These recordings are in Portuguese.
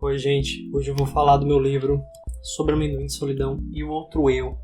Oi, gente. Hoje eu vou falar do meu livro Sobre Amendoim, Solidão e o Outro Eu.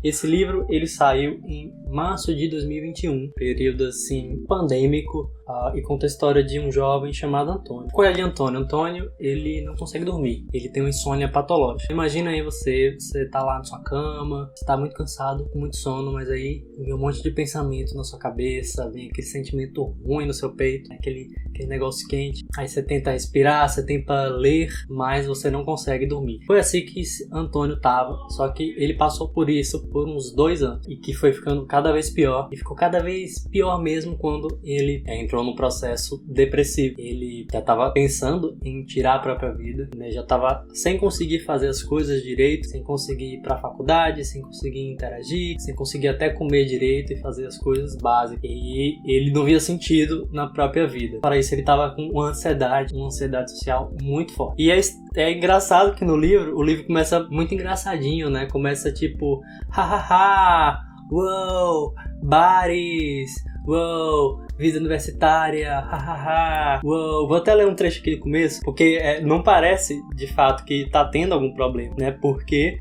Esse livro, ele saiu em março de 2021, período assim pandêmico, e conta a história de um jovem chamado Antônio. Qual é de Antônio? Antônio, ele não consegue dormir, ele tem uma insônia patológica. Imagina aí você tá lá na sua cama, você tá muito cansado, com muito sono, mas aí vem um monte de pensamento na sua cabeça, vem aquele sentimento ruim no seu peito, aquele negócio quente. Aí você tenta respirar, você tenta ler, mas você não consegue dormir. Foi assim que Antônio tava, só que ele passou por isso por uns 2 anos, e que foi ficando cada vez pior, e ficou cada vez pior mesmo quando ele entrou num processo depressivo. Ele já estava pensando em tirar a própria vida, né? Já estava sem conseguir fazer as coisas direito, sem conseguir ir para a faculdade, sem conseguir interagir, sem conseguir até comer direito e fazer as coisas básicas. E ele não via sentido na própria vida. Para isso ele estava com uma ansiedade social muito forte. E é engraçado que no livro, o livro começa muito engraçadinho, né? Começa tipo, hahaha, uou, bares, uou, vida universitária, hahaha, uou. Vou até ler um trecho aqui no começo, porque não parece de fato que tá tendo algum problema, né? Porque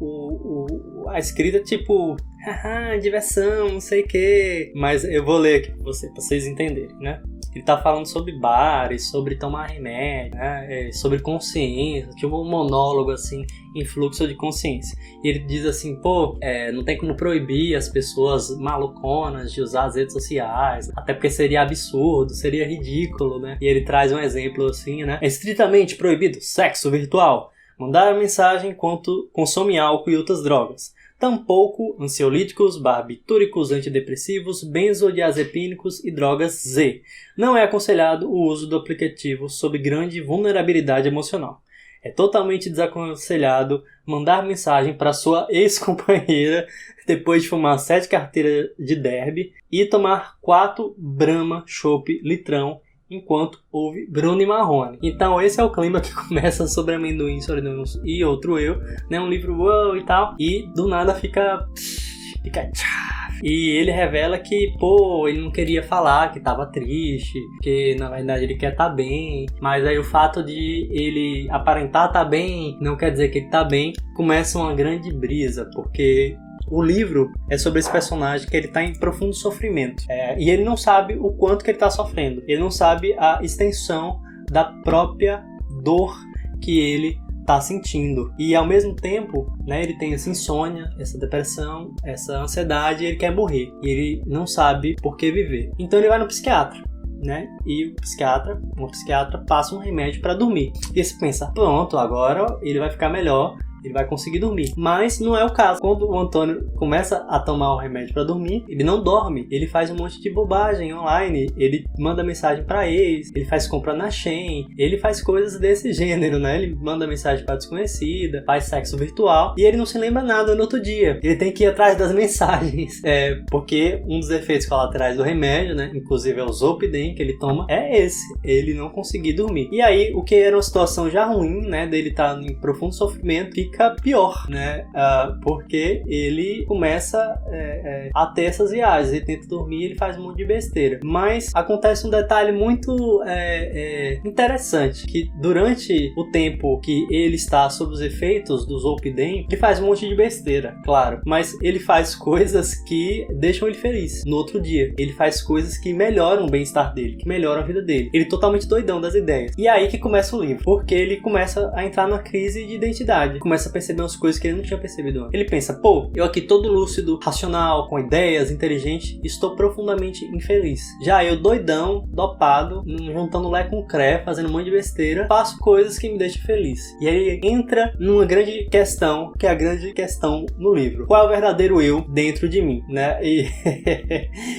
a escrita tipo, haha, diversão, não sei o que. Mas eu vou ler aqui pra vocês entenderem, né? Ele tá falando sobre bares, sobre tomar remédio, né? Sobre consciência, tipo um monólogo assim, em fluxo de consciência. E ele diz assim, não tem como proibir as pessoas maluconas de usar as redes sociais, até porque seria absurdo, seria ridículo, né? E ele traz um exemplo assim, né? É estritamente proibido sexo virtual, mandar mensagem enquanto consome álcool e outras drogas. Tampouco ansiolíticos, barbitúricos, antidepressivos, benzodiazepínicos e drogas Z. Não é aconselhado o uso do aplicativo sob grande vulnerabilidade emocional. É totalmente desaconselhado mandar mensagem para sua ex-companheira depois de fumar 7 carteiras de derby e tomar 4 Brahma Chopp litrão enquanto ouve Bruno e Marrone. Então esse é o clima que começa sobre Amendoim, Solidão e Outro Eu, né? Um livro uau e tal, e do nada fica e ele revela que, ele não queria falar que tava triste, que na verdade ele quer estar bem, mas aí o fato de ele aparentar estar bem não quer dizer que ele tá bem. Começa uma grande brisa, porque o livro é sobre esse personagem que ele tá em profundo sofrimento. E ele não sabe o quanto que ele tá sofrendo. Ele não sabe a extensão da própria dor que ele tá sentindo. E ao mesmo tempo, né, ele tem essa insônia, essa depressão, essa ansiedade, e ele quer morrer. E ele não sabe por que viver. Então ele vai no psiquiatra, né? E o psiquiatra passa um remédio para dormir. E você pensa, pronto, agora ele vai ficar melhor, ele vai conseguir dormir. Mas não é o caso. Quando o Antônio começa a tomar o remédio para dormir, ele não dorme. Ele faz um monte de bobagem online. Ele manda mensagem para ex, ele faz compra na Shein, ele faz coisas desse gênero, né? Ele manda mensagem para desconhecida, faz sexo virtual e ele não se lembra nada no outro dia. Ele tem que ir atrás das mensagens. Porque um dos efeitos colaterais do remédio, né? Inclusive é o Zolpidem que ele toma, é esse. Ele não conseguir dormir. E aí, o que era uma situação já ruim, né? Dele estar em profundo sofrimento, fica pior, né? Porque ele começa a ter essas viagens, ele tenta dormir, ele faz um monte de besteira. Mas acontece um detalhe muito interessante, que durante o tempo que ele está sob os efeitos do Zolpidem, ele faz um monte de besteira, claro, mas ele faz coisas que deixam ele feliz. No outro dia, ele faz coisas que melhoram o bem-estar dele, que melhoram a vida dele. Ele é totalmente doidão das ideias. E é aí que começa o livro, porque ele começa a entrar numa crise de identidade, começa a perceber umas coisas que ele não tinha percebido antes. Ele pensa, eu aqui todo lúcido, racional, com ideias, inteligente, estou profundamente infeliz. Já eu doidão, dopado, juntando lé com cré, fazendo um monte de besteira, faço coisas que me deixam feliz. E aí entra numa grande questão, que é a grande questão no livro. Qual é o verdadeiro eu dentro de mim, né?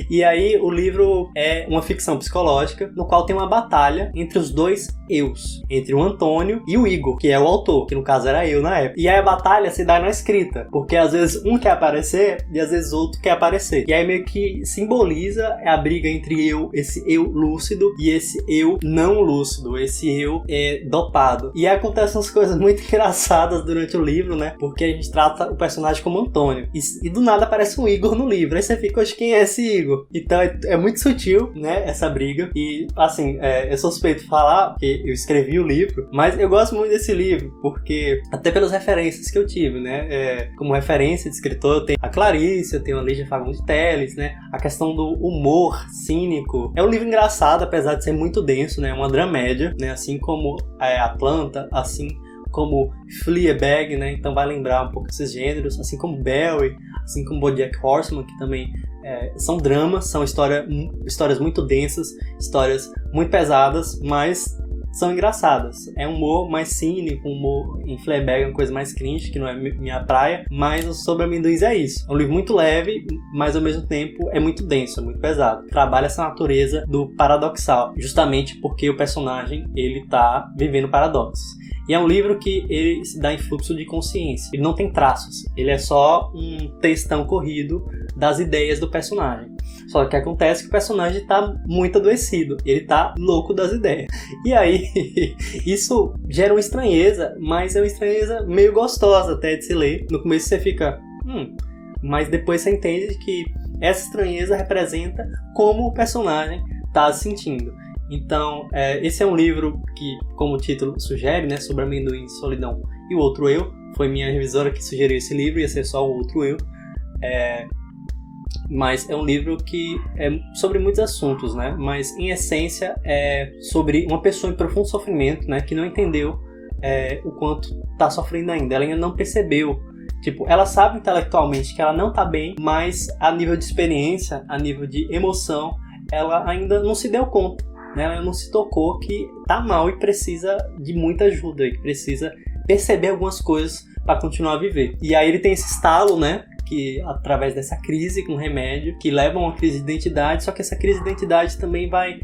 E aí o livro é uma ficção psicológica, no qual tem uma batalha entre os dois eus, entre o Antônio e o Igor, que é o autor, que no caso era eu na época. E aí a batalha se dá na escrita, porque às vezes um quer aparecer e às vezes outro quer aparecer. E aí meio que simboliza a briga entre esse eu lúcido e esse eu não lúcido, esse eu dopado. E aí acontecem umas coisas muito engraçadas durante o livro, né? Porque a gente trata o personagem como Antônio. E do nada aparece um Igor no livro. Aí você fica, hoje quem é esse Igor? Então é muito sutil, né? Essa briga. E assim, eu sou suspeito de falar, porque eu escrevi o livro, mas eu gosto muito desse livro, porque até pelas referências que eu tive, né? Como referência de escritor, eu tenho a Clarice, eu tenho a Lígia Fagundes Telles, né? A questão do humor cínico. É um livro engraçado, apesar de ser muito denso, né? É uma dramédia, né? Assim como Atlanta, assim como Fleabag, né? Então vai lembrar um pouco desses gêneros, assim como Barry, assim como BoJack Horseman, que também são dramas, são histórias muito densas, histórias muito pesadas, mas são engraçadas. É um humor mais cínico, humor em Fleabag é uma coisa mais cringe, que não é minha praia, mas o Sobre Amendoins é isso. É um livro muito leve, mas ao mesmo tempo é muito denso, é muito pesado. Trabalha essa natureza do paradoxal, justamente porque o personagem, ele tá vivendo paradoxos. E é um livro que ele se dá em fluxo de consciência. Ele não tem traços. Ele é só um textão corrido das ideias do personagem. Só que acontece que o personagem tá muito adoecido. Ele tá louco das ideias. E aí, isso gera uma estranheza, mas é uma estranheza meio gostosa até de se ler. No começo você fica... Mas depois você entende que essa estranheza representa como o personagem tá se sentindo. Então, esse é um livro que, como o título sugere, né, Sobre Amendoins, Solidão e o Outro Eu. Foi minha revisora que sugeriu esse livro, ia ser só o Outro Eu. Mas é um livro que é sobre muitos assuntos, né? Mas, em essência, é sobre uma pessoa em profundo sofrimento, né, que não entendeu o quanto está sofrendo ainda. Ela ainda não percebeu. Tipo, ela sabe intelectualmente que ela não está bem, mas a nível de experiência, a nível de emoção, ela ainda não se deu conta. Ela não se tocou que tá mal e precisa de muita ajuda, que precisa perceber algumas coisas para continuar a viver. E aí ele tem esse estalo, né, que através dessa crise com remédio, que leva a uma crise de identidade, só que essa crise de identidade também vai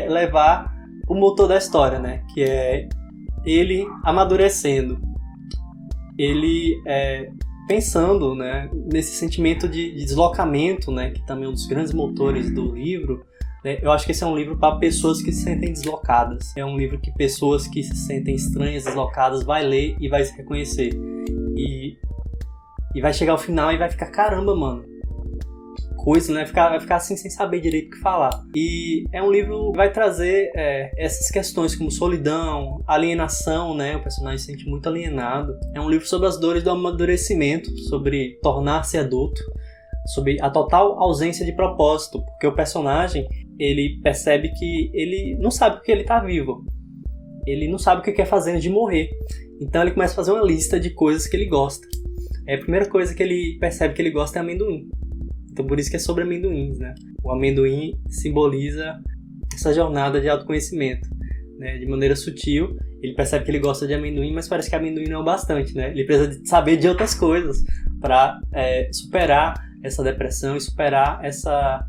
levar o motor da história, né, que é ele amadurecendo, ele pensando, né, nesse sentimento de deslocamento, né, que também é um dos grandes motores do livro. Eu acho que esse é um livro para pessoas que se sentem deslocadas. É um livro que pessoas que se sentem estranhas, deslocadas, vai ler e vai se reconhecer. E vai chegar ao final e vai ficar, caramba, mano. Coisa, né? Vai ficar assim sem saber direito o que falar. E é um livro que vai trazer essas questões como solidão, alienação, né? O personagem se sente muito alienado. É um livro sobre as dores do amadurecimento, sobre tornar-se adulto, sobre a total ausência de propósito, porque o personagem, ele percebe que ele não sabe porque ele tá vivo. Ele não sabe o que quer fazer antes de morrer. Então ele começa a fazer uma lista de coisas que ele gosta. A primeira coisa que ele percebe que ele gosta é amendoim. Então por isso que é sobre amendoins, né? O amendoim simboliza essa jornada de autoconhecimento, né? De maneira sutil, ele percebe que ele gosta de amendoim, mas parece que amendoim não é o bastante, né? Ele precisa de saber de outras coisas para superar essa depressão e superar essa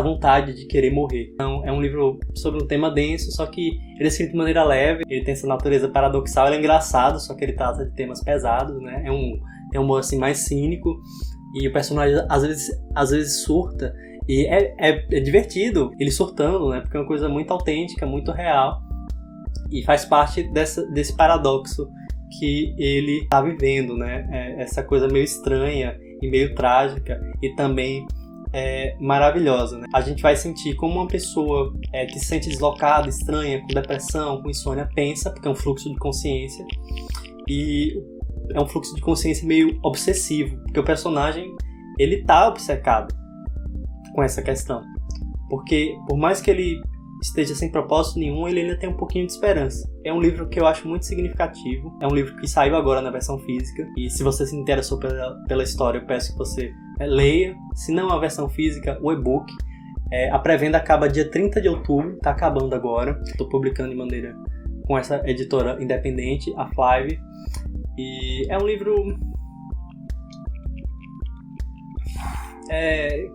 vontade de querer morrer. Então é um livro sobre um tema denso, só que ele é escrito de maneira leve, ele tem essa natureza paradoxal, ele é engraçado, só que ele trata de temas pesados, né? É um humor assim, mais cínico, e o personagem às vezes surta, e é divertido ele surtando, né? Porque é uma coisa muito autêntica, muito real, e faz parte desse paradoxo que ele está vivendo, né? Essa coisa meio estranha e meio trágica e também maravilhosa, né? A gente vai sentir como uma pessoa que se sente deslocada, estranha, com depressão, com insônia, pensa, porque é um fluxo de consciência, e é um fluxo de consciência meio obsessivo, porque o personagem, ele tá obcecado com essa questão, porque por mais que ele esteja sem propósito nenhum, ele ainda tem um pouquinho de esperança. É um livro que eu acho muito significativo, é um livro que saiu agora na versão física, e se você se interessou pela história, eu peço que você leia, se não a versão física, o e-book. A pré-venda acaba dia 30 de outubro, tá acabando agora, estou publicando de maneira com essa editora independente, a Flive, e é um livro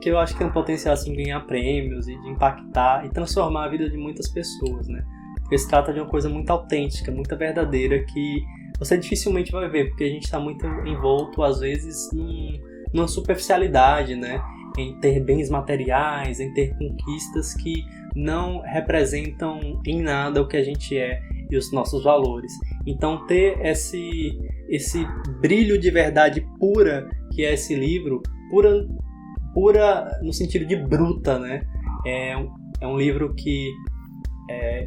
que eu acho que tem um potencial assim, de ganhar prêmios e de impactar e transformar a vida de muitas pessoas, né? porque se trata de uma coisa muito autêntica, muito verdadeira, que você dificilmente vai ver, porque a gente está muito envolto, às vezes, numa superficialidade, né? Em ter bens materiais, em ter conquistas que não representam em nada o que a gente é e os nossos valores. Então, ter esse brilho de verdade pura que é esse livro, pura no sentido de bruta, né? É um livro que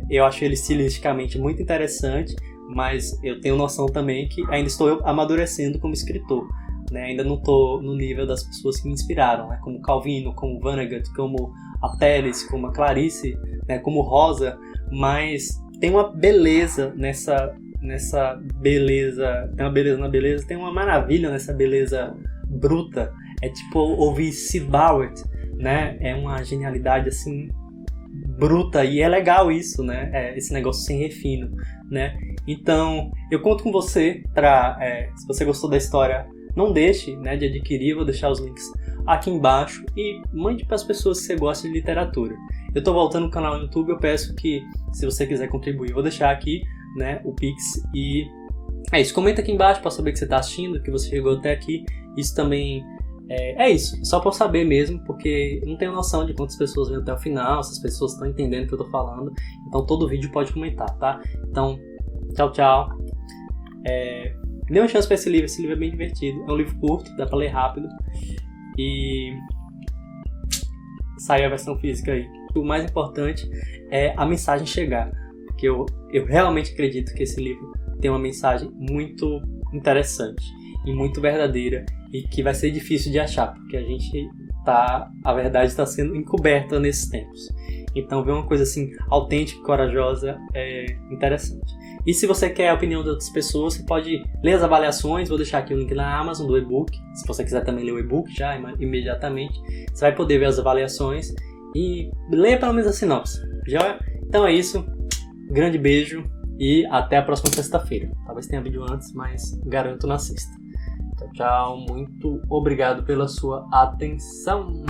eu acho ele estilisticamente muito interessante, mas eu tenho noção também que ainda estou amadurecendo como escritor, né? Ainda não estou no nível das pessoas que me inspiraram, né? Como Calvino, como Vonnegut, como a Teles, como a Clarice, né? Como Rosa, mas tem uma beleza nessa beleza, tem uma beleza na beleza, tem uma maravilha nessa beleza bruta. É tipo ouvir Syd Barrett, né? É uma genialidade assim bruta, e é legal isso, né? Esse negócio sem refino, né? Então, eu conto com você se você gostou da história, não deixe, né, de adquirir. Vou deixar os links aqui embaixo e mande para as pessoas que você gosta de literatura. Eu estou voltando no canal no YouTube, eu peço que, se você quiser contribuir, vou deixar aqui, né, o Pix. E é isso, comenta aqui embaixo para saber que você está assistindo, que você chegou até aqui. Isso também é isso, só para eu saber mesmo, porque não tenho noção de quantas pessoas vêm até o final, se as pessoas estão entendendo o que eu estou falando. Então todo vídeo pode comentar, tá? Então, tchau. Dê uma chance para esse livro é bem divertido. É um livro curto, dá para ler rápido. E saiu a versão física aí. O mais importante é a mensagem chegar, porque eu realmente acredito que esse livro tem uma mensagem muito interessante e muito verdadeira, e que vai ser difícil de achar, porque a verdade está sendo encoberta nesses tempos. Então ver uma coisa assim autêntica e corajosa é interessante. E se você quer a opinião de outras pessoas, você pode ler as avaliações. Vou deixar aqui o link na Amazon do e-book. Se você quiser também ler o e-book já imediatamente, você vai poder ver as avaliações e ler pelo menos a sinopse. Já? Então é isso. Grande beijo e até a próxima sexta-feira. Talvez tenha vídeo antes, mas garanto na sexta. Tchau. Muito obrigado pela sua atenção.